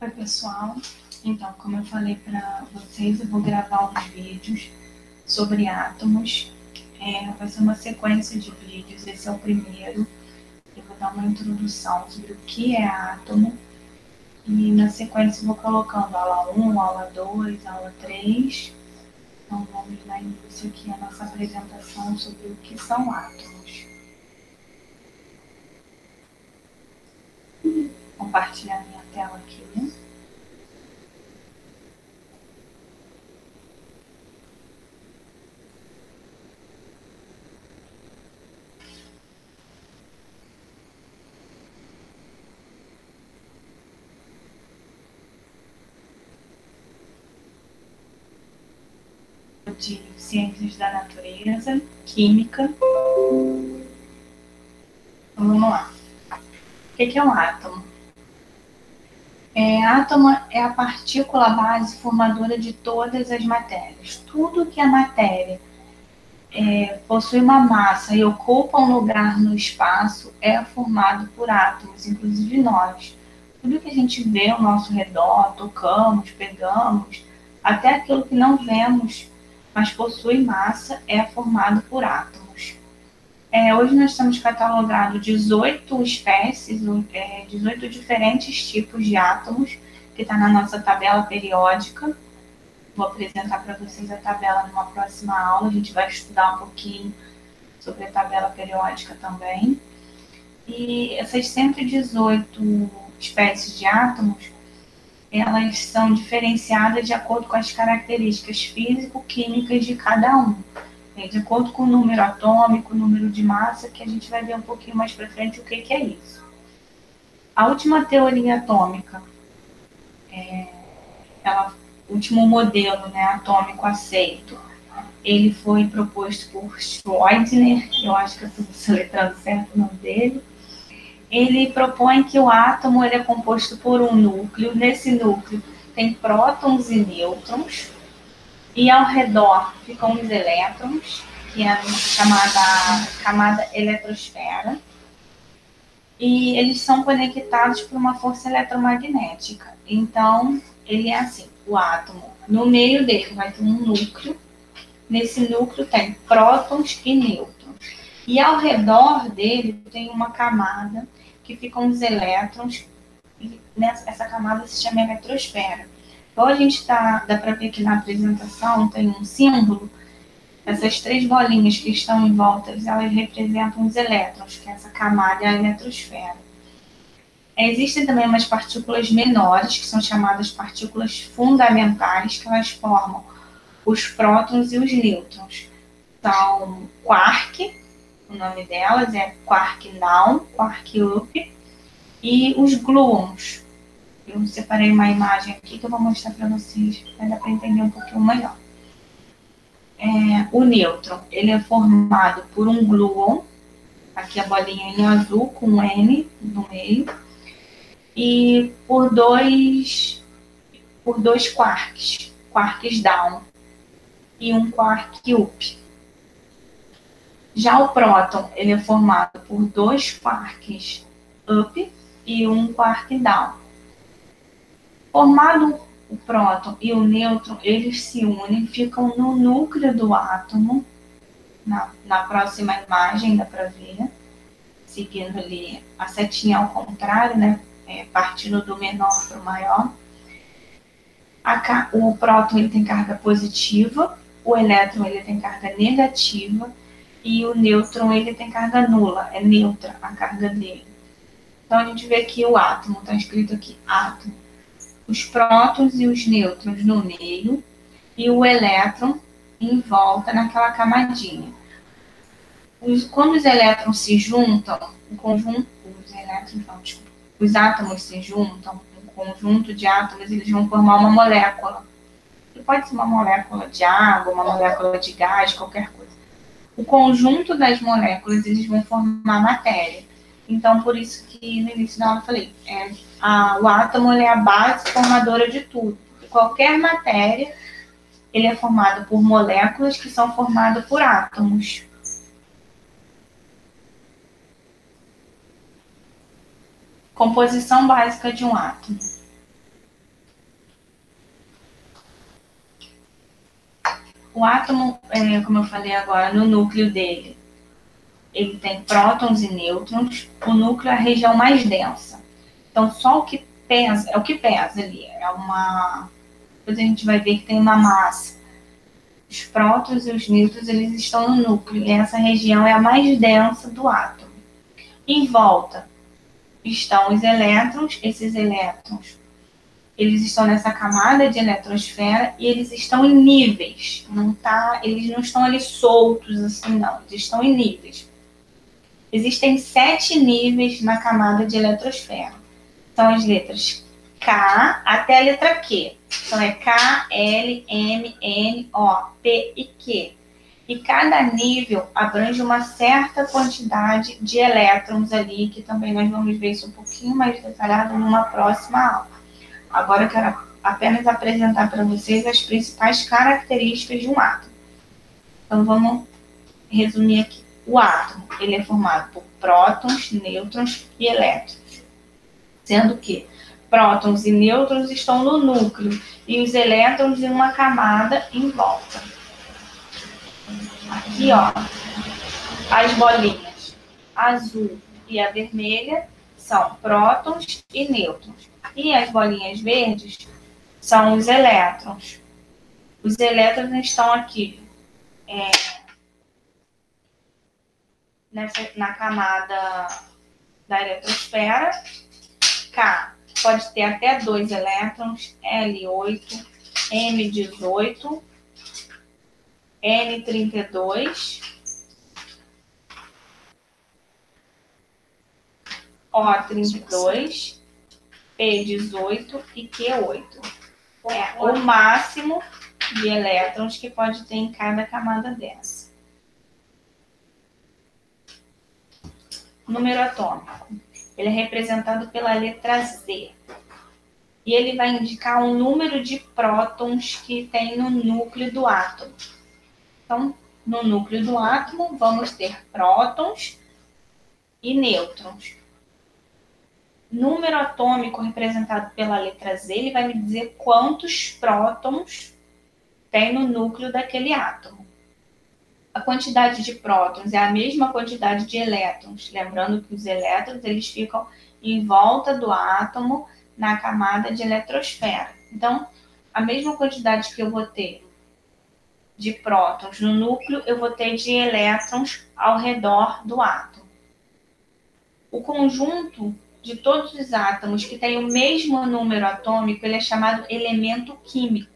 Oi, pessoal. Então, como eu falei para vocês, eu vou gravar uns vídeos sobre átomos. Vai ser uma sequência de vídeos. Esse é o primeiro. Eu vou dar uma introdução sobre o que é átomo. E na sequência eu vou colocando aula 1, aula 2, aula 3. Então, vamos dar início aqui à nossa apresentação sobre o que são átomos. Vou compartilhar minha tela aqui. De ciências da natureza, química. Então, vamos lá. O que é um átomo? Átomo é a partícula base formadora de todas as matérias. Tudo que a matéria possui uma massa e ocupa um lugar no espaço é formado por átomos, inclusive nós. Tudo que a gente vê ao nosso redor, tocamos, pegamos, até aquilo que não vemos, mas possui massa, é formado por átomos. Hoje nós temos catalogado 18 espécies, 18 diferentes tipos de átomos, que está na nossa tabela periódica. Vou apresentar para vocês a tabela numa próxima aula. A gente vai estudar um pouquinho sobre a tabela periódica também. E essas 118 espécies de átomos, elas são diferenciadas de acordo com as características físico-químicas de cada um. De acordo com o número atômico, o número de massa, que a gente vai ver um pouquinho mais para frente o que é isso. A última teoria atômica, o último modelo, né, atômico aceito, ele foi proposto por Schrödinger, eu acho que eu estou soletrando certo o nome dele. Ele propõe que o átomo ele é composto por um núcleo. Nesse núcleo tem prótons e nêutrons, e ao redor ficam os elétrons, que é a chamada camada eletrosfera, e eles são conectados por uma força eletromagnética. Então, ele é assim, o átomo, no meio dele vai ter um núcleo, nesse núcleo tem prótons e nêutrons, e ao redor dele tem uma camada que ficam os elétrons, e essa camada se chama eletrosfera. Então, a gente dá para ver aqui na apresentação, tem um símbolo. Essas três bolinhas que estão em volta, elas representam os elétrons, que é essa camada, a eletrosfera. Existem também umas partículas menores, que são chamadas partículas fundamentais, que elas formam os prótons e os nêutrons. São quark, o nome delas é quark down, quark up, e os gluons. Eu separei uma imagem aqui que eu vou mostrar para vocês, para dar para entender um pouquinho melhor. O nêutron, ele é formado por um gluon, aqui a bolinha em azul com um N no meio, e por dois quarks, quarks down, e um quark up. Já o próton, ele é formado por dois quarks up e um quark down. Formado o próton e o nêutron, eles se unem, ficam no núcleo do átomo. Na próxima imagem dá para ver, seguindo ali a setinha ao contrário, né? Partindo do menor para o maior. O próton ele tem carga positiva, o elétron ele tem carga negativa e o nêutron ele tem carga nula, é neutra a carga dele. Então a gente vê aqui o átomo, está escrito aqui átomo. Os prótons e os nêutrons no meio e o elétron em volta naquela camadinha. Quando os elétrons se juntam, os átomos se juntam, um conjunto de átomos, eles vão formar uma molécula. E pode ser uma molécula de água, uma molécula de gás, qualquer coisa. O conjunto das moléculas, eles vão formar matéria. Então, por isso que no início da aula eu falei, o átomo é a base formadora de tudo. Qualquer matéria, ele é formado por moléculas que são formadas por átomos. Composição básica de um átomo. O átomo, como eu falei agora, no núcleo dele, ele tem prótons e nêutrons. O núcleo é a região mais densa. Então, só o que pesa, é o que pesa ali. Depois a gente vai ver que tem uma massa. Os prótons e os nêutrons, eles estão no núcleo. E essa região é a mais densa do átomo. Em volta estão os elétrons. Esses elétrons, eles estão nessa camada de eletrosfera e eles estão em níveis. Eles não estão ali soltos assim, não. Eles estão em níveis. Existem 7 níveis na camada de eletrosfera. São as letras K até a letra Q. Então é K, L, M, N, O, P e Q. E cada nível abrange uma certa quantidade de elétrons ali, que também nós vamos ver isso um pouquinho mais detalhado numa próxima aula. Agora eu quero apenas apresentar para vocês as principais características de um átomo. Então vamos resumir aqui. O átomo, ele é formado por prótons, nêutrons e elétrons. Sendo que prótons e nêutrons estão no núcleo e os elétrons em uma camada em volta. Aqui, ó, as bolinhas azul e a vermelha são prótons e nêutrons. E as bolinhas verdes são os elétrons. Os elétrons estão aqui na camada da eletrosfera. K pode ter até 2 elétrons, L8, M18, N32, O32, P18 e Q8. É o máximo de elétrons que pode ter em cada camada dessa. Número atômico. Ele é representado pela letra Z. E ele vai indicar o número de prótons que tem no núcleo do átomo. Então, no núcleo do átomo, vamos ter prótons e nêutrons. Número atômico representado pela letra Z, ele vai me dizer quantos prótons tem no núcleo daquele átomo. A quantidade de prótons é a mesma quantidade de elétrons. Lembrando que os elétrons, eles ficam em volta do átomo na camada de eletrosfera. Então, a mesma quantidade que eu vou ter de prótons no núcleo, eu vou ter de elétrons ao redor do átomo. O conjunto de todos os átomos que tem o mesmo número atômico, ele é chamado elemento químico.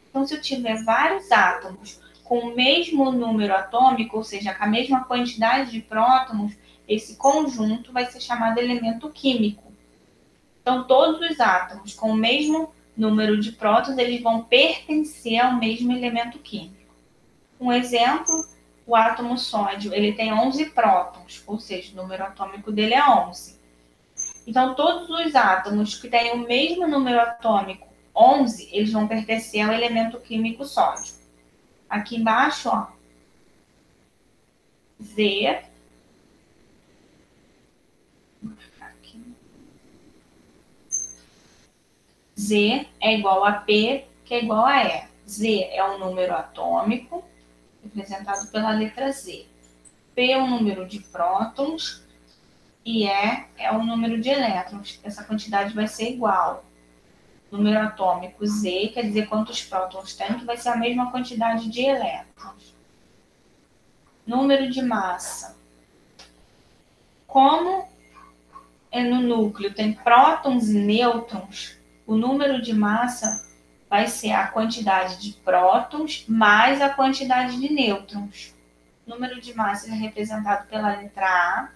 Então, se eu tiver vários átomos com o mesmo número atômico, ou seja, com a mesma quantidade de prótons, esse conjunto vai ser chamado elemento químico. Então, todos os átomos com o mesmo número de prótons, eles vão pertencer ao mesmo elemento químico. Um exemplo, o átomo sódio, ele tem 11 prótons, ou seja, o número atômico dele é 11. Então, todos os átomos que têm o mesmo número atômico, 11, eles vão pertencer ao elemento químico sódio. Aqui embaixo, ó, Z. Z é igual a P, que é igual a E. Z é um número atômico, representado pela letra Z. P é um número de prótons e E é um número de elétrons. Essa quantidade vai ser igual. Número atômico Z quer dizer quantos prótons tem, que vai ser a mesma quantidade de elétrons. Número de massa. Como no núcleo tem prótons e nêutrons, o número de massa vai ser a quantidade de prótons mais a quantidade de nêutrons. O número de massa é representado pela letra A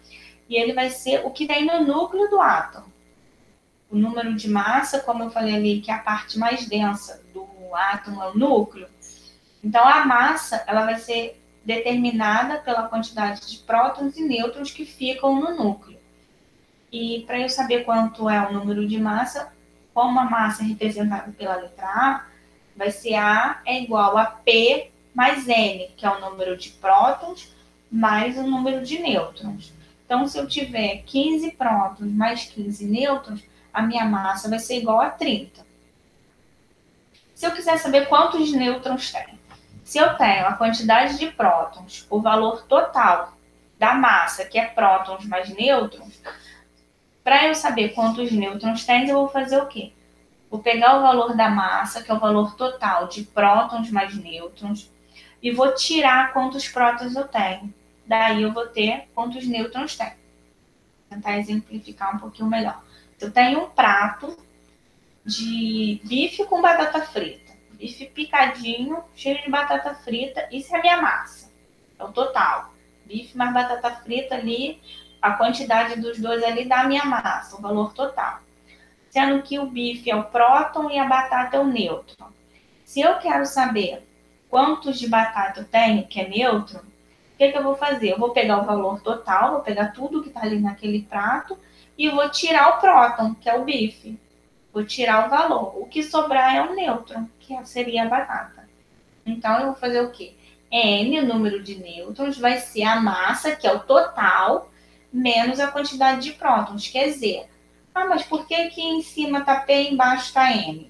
e ele vai ser o que tem no núcleo do átomo. O número de massa, como eu falei ali, que é a parte mais densa do átomo, é o núcleo. Então, a massa ela vai ser determinada pela quantidade de prótons e nêutrons que ficam no núcleo. E para eu saber quanto é o número de massa, como a massa é representada pela letra A, vai ser A é igual a P mais N, que é o número de prótons mais o número de nêutrons. Então, se eu tiver 15 prótons mais 15 nêutrons, a minha massa vai ser igual a 30. Se eu quiser saber quantos nêutrons tem, Se eu tenho a quantidade de prótons, o valor total da massa, que é prótons mais nêutrons, para eu saber quantos nêutrons tem, eu vou fazer o quê? Vou pegar o valor da massa, que é o valor total de prótons mais nêutrons, e vou tirar quantos prótons eu tenho. Daí eu vou ter quantos nêutrons tem. Vou tentar exemplificar um pouquinho melhor. Eu tenho um prato de bife com batata frita. Bife picadinho, cheio de batata frita. Isso é a minha massa. É o total. Bife mais batata frita ali, a quantidade dos dois ali dá a minha massa, o valor total. Sendo que o bife é o próton e a batata é o nêutron. Se eu quero saber quantos de batata eu tenho, que é nêutron, o que eu vou fazer? Eu vou pegar o valor total, vou pegar tudo que está ali naquele prato e vou tirar o próton, que é o bife. Vou tirar o valor. O que sobrar é o nêutron, que seria a batata. Então, eu vou fazer o quê? N, o número de nêutrons, vai ser a massa, que é o total, menos a quantidade de prótons, que é Z. Ah, mas por que que em cima está P e embaixo está N?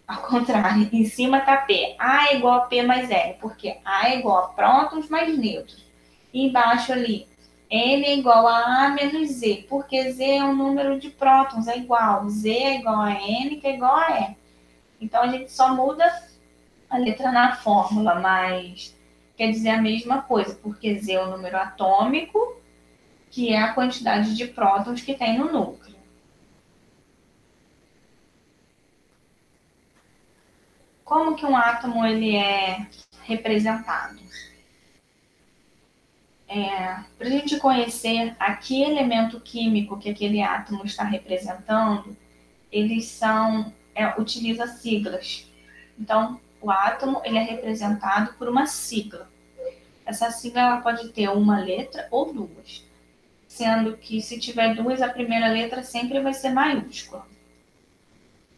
Ao contrário, em cima está P. A é igual a P mais N, porque A é igual a prótons mais nêutrons. E embaixo ali, N é igual a A menos Z, porque Z é o número de prótons, é igual. Z é igual a N, que é igual a E. Então, a gente só muda a letra na fórmula, mas quer dizer a mesma coisa, porque Z é o número atômico, que é a quantidade de prótons que tem no núcleo. Como que um átomo ele é representado? Para a gente conhecer a que elemento químico que aquele átomo está representando, utiliza siglas. Então, o átomo ele é representado por uma sigla. Essa sigla ela pode ter uma letra ou duas, sendo que se tiver duas, a primeira letra sempre vai ser maiúscula.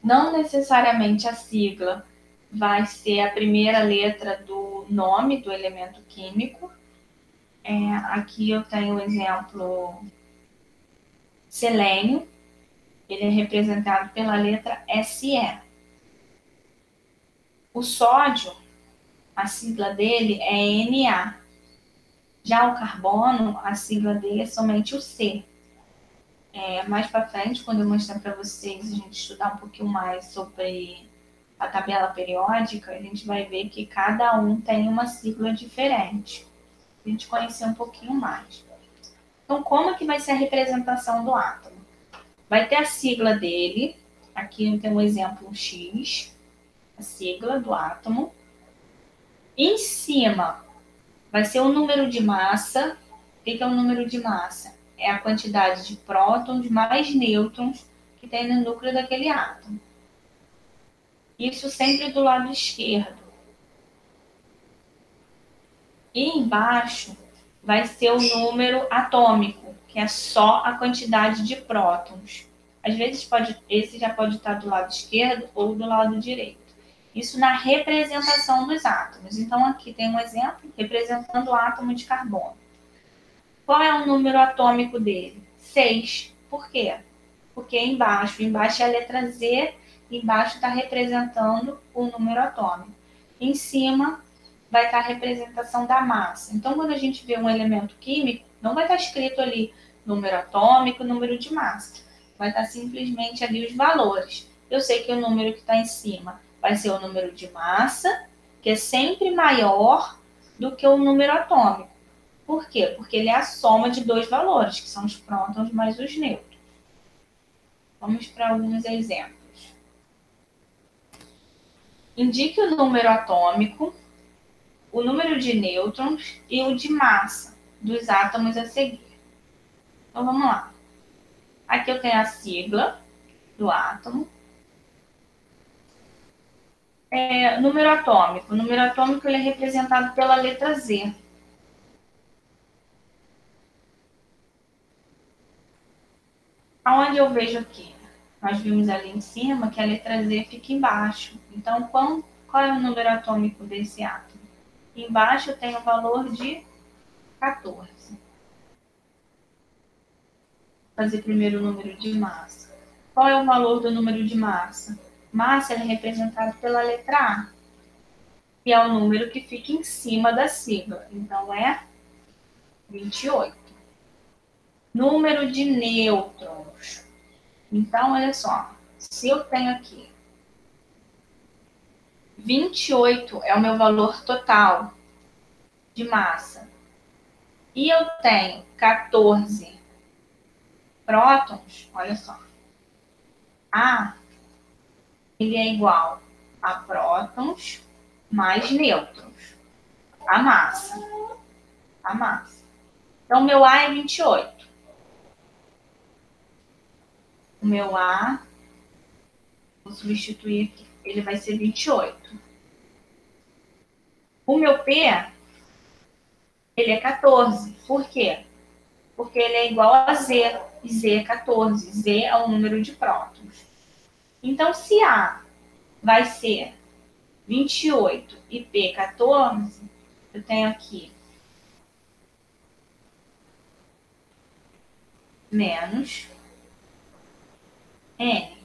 Não necessariamente a sigla vai ser a primeira letra do nome do elemento químico. Aqui eu tenho o exemplo selênio, ele é representado pela letra SE. O sódio, a sigla dele é Na. Já o carbono, a sigla dele é somente o C. Mais para frente, quando eu mostrar para vocês, a gente estudar um pouquinho mais sobre a tabela periódica, a gente vai ver que cada um tem uma sigla diferente. A gente conhecer um pouquinho mais. Então, como que vai ser a representação do átomo? Vai ter a sigla dele, aqui tem um exemplo X, a sigla do átomo. Em cima vai ser o número de massa. O que é o número de massa? É a quantidade de prótons mais nêutrons que tem no núcleo daquele átomo. Isso sempre do lado esquerdo. E embaixo vai ser o número atômico, que é só a quantidade de prótons. Às vezes esse já pode estar do lado esquerdo ou do lado direito. Isso na representação dos átomos. Então, aqui tem um exemplo representando o átomo de carbono. Qual é o número atômico dele? 6. Por quê? Porque embaixo é a letra Z, embaixo está representando o número atômico. Em cima vai estar a representação da massa. Então, quando a gente vê um elemento químico, não vai estar escrito ali número atômico, número de massa. Vai estar simplesmente ali os valores. Eu sei que o número que está em cima vai ser o número de massa, que é sempre maior do que o número atômico. Por quê? Porque ele é a soma de dois valores, que são os prótons mais os nêutrons. Vamos para alguns exemplos. Indique o número atômico, o número de nêutrons e o de massa dos átomos a seguir. Então, vamos lá. Aqui eu tenho a sigla do átomo. Número atômico. O número atômico ele é representado pela letra Z. Aonde eu vejo aqui? Nós vimos ali em cima que a letra Z fica embaixo. Então, qual é o número atômico desse átomo? Embaixo tem o valor de 14. Vou fazer primeiro o número de massa. Qual é o valor do número de massa? Massa é representado pela letra A. que é o número que fica em cima da sigla. Então, é 28. Número de nêutrons. Então, olha só. Se eu tenho aqui 28 é o meu valor total de massa. E eu tenho 14 prótons, olha só. A, ele é igual a prótons mais nêutrons. A massa. A massa. Então, meu A é 28. O meu A, vou substituir aqui, ele vai ser 28. O meu P, ele é 14. Por quê? Porque ele é igual a Z. E Z é 14. Z é o número de prótons. Então, se A vai ser 28 e P 14, eu tenho aqui menos N,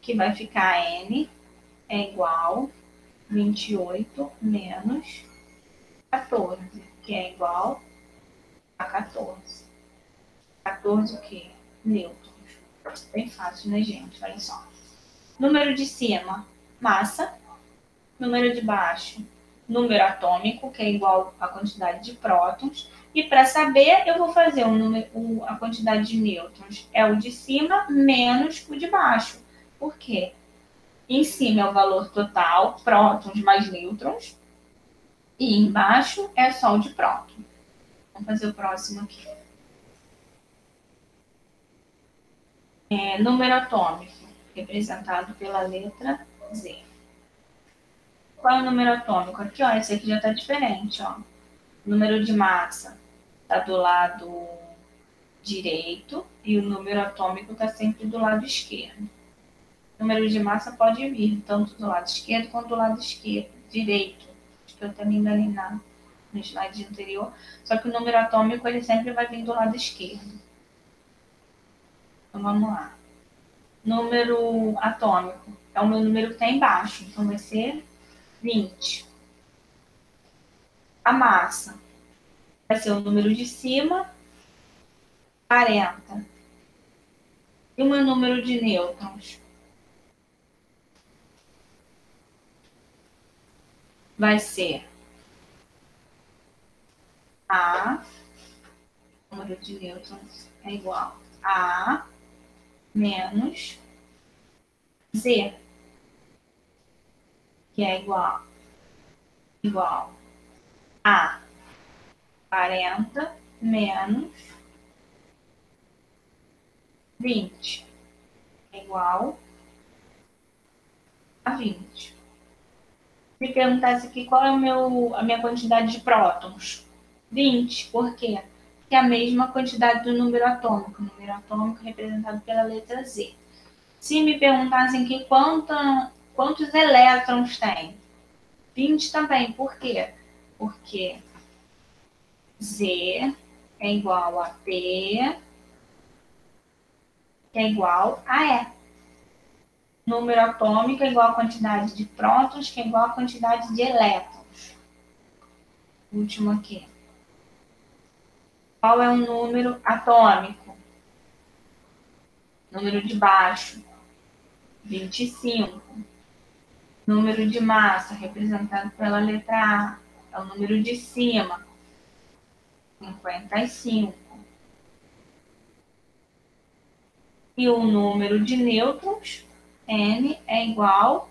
que vai ficar N é igual 28 menos 14, que é igual a 14. 14 o quê? Nêutrons. Bem fácil, né, gente? Olha só. Número de cima, massa. Número de baixo, número atômico, que é igual à quantidade de prótons. E para saber, eu vou fazer a quantidade de nêutrons. É o de cima menos o de baixo. Por quê? Em cima é o valor total, prótons mais nêutrons. E embaixo é só o de próton. Vamos fazer o próximo aqui. Número atômico, representado pela letra Z. Qual é o número atômico? Aqui, ó, esse aqui já está diferente, ó. O número de massa está do lado direito e o número atômico está sempre do lado esquerdo. O número de massa pode vir tanto do lado esquerdo quanto do lado direito. Acho que eu também enganei no slide anterior. Só que o número atômico ele sempre vai vir do lado esquerdo. Então vamos lá. Número atômico é o meu número que está embaixo, então vai ser 20. A massa vai ser o número de cima, 40. E o meu número de nêutrons vai ser A, o número de nêutrons é igual a menos Z, que é igual a 40 menos 20, é igual a 20. Se perguntasse aqui qual é a minha quantidade de prótons, 20, por quê? Porque é a mesma quantidade do número atômico. O número atômico representado pela letra Z. Se me perguntassem aqui quantos elétrons tem, 20 também. Por quê? Porque Z é igual a P, que é igual a E. Número atômico é igual a quantidade de prótons, que é igual a quantidade de elétrons. Último aqui. Qual é o número atômico? Número de baixo, 25. Número de massa, representado pela letra A, é o número de cima, 55. E o número de nêutrons, N, é igual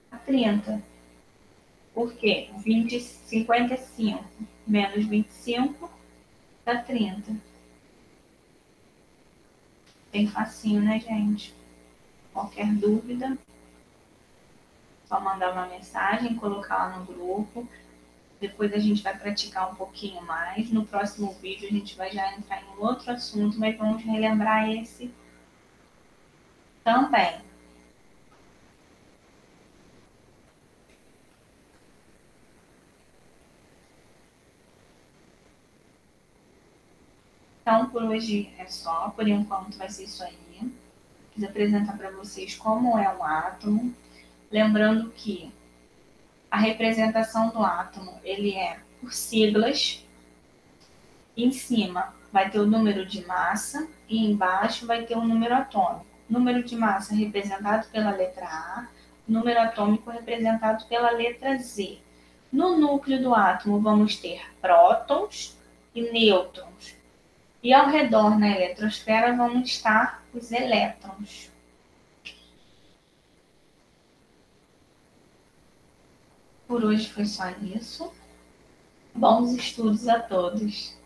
a 30. Por quê? 55 menos 25 dá 30. Bem facinho, né, gente? Qualquer dúvida, só mandar uma mensagem, colocar lá no grupo. Depois a gente vai praticar um pouquinho mais. No próximo vídeo a gente vai já entrar em um outro assunto, mas vamos relembrar esse também. Então, por hoje é só. Por enquanto vai ser isso aí. Se quis apresentar para vocês como é um átomo, lembrando que a representação do átomo ele é por siglas. Em cima vai ter o número de massa e embaixo vai ter o número atômico. Número de massa representado pela letra A, número atômico representado pela letra Z. No núcleo do átomo vamos ter prótons e nêutrons. E ao redor, na eletrosfera, vão estar os elétrons. Por hoje foi só isso. Bons estudos a todos!